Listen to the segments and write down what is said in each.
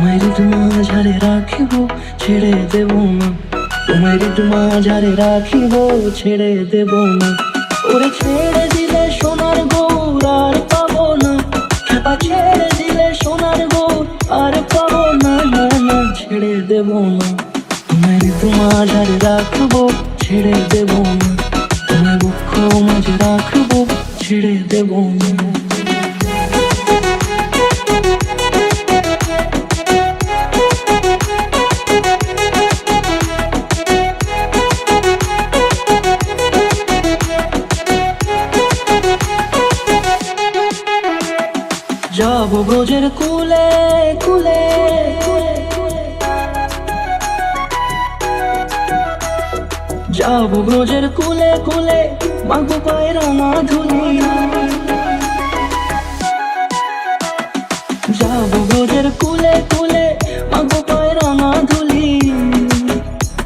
তোমায় মাঝারে রাখিব, ছেড়ে দেব না। তোমায় মাঝারে রাখিব, ছেড়ে দেব না। ওরে ছেড়ে দিলে সোনার গৌর আর পাবো না, খেপা ছেড়ে দিলে সোনার গৌর আর পাবো না, না না ছেড়ে দেব না। তোমায় মাঝারে রাখবো, ছেড়ে দেব না। তোমায় বক্ষ মাঝে রাখবো, ছেড়ে দেব না। যাবো ব্রজের কুলে কুলে, যাবো ব্রজের কুলে কুলে, মাগো পায়ে রাঙা ধুলি। যাবো ব্রজের কুলে কুলে, মাগো পায়ে রাঙা ধুলি।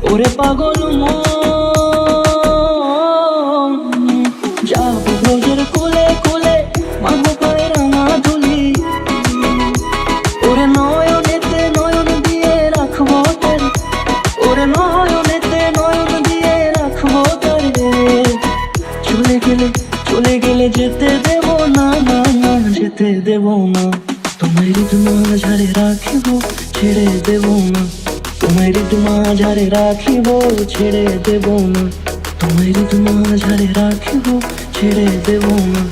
ওরে পাগল মন, যাবো ব্রজের কুলে কুলে, মাগো পায়ে রাঙা ধুলি। ওরে নয়নেতে নয়ন দিয়ে রাখবো তারে, ওরে নয়নেতে নয়ন দিয়ে রাখবো তারে। চলে গেলে চলে গেলে যেতে দেব না, না না যেতে দেব না। তোমায় মাঝারে রাখিব, ছেড়ে দেব না। তোমায় মাঝারে রাখিব, ছেড়ে দেব না। তোমায় মাঝারে রাখিব, ছেড়ে দেব না।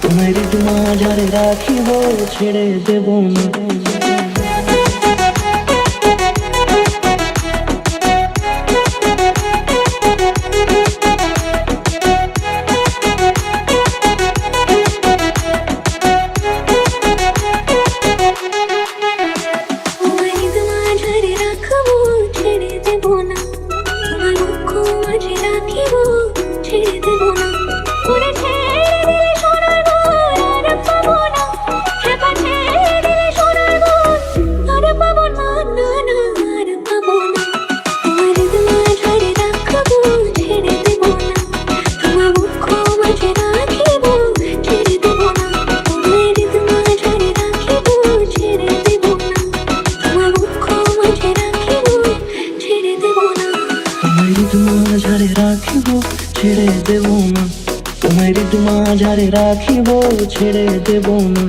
তোমায় মাঝারে রাখিব, ছেড়ে দেব না। মাঝারে রাখিব, ছেড়ে দেব না। তোমায় মাঝারে রাখিব, ছেড়ে দেব না।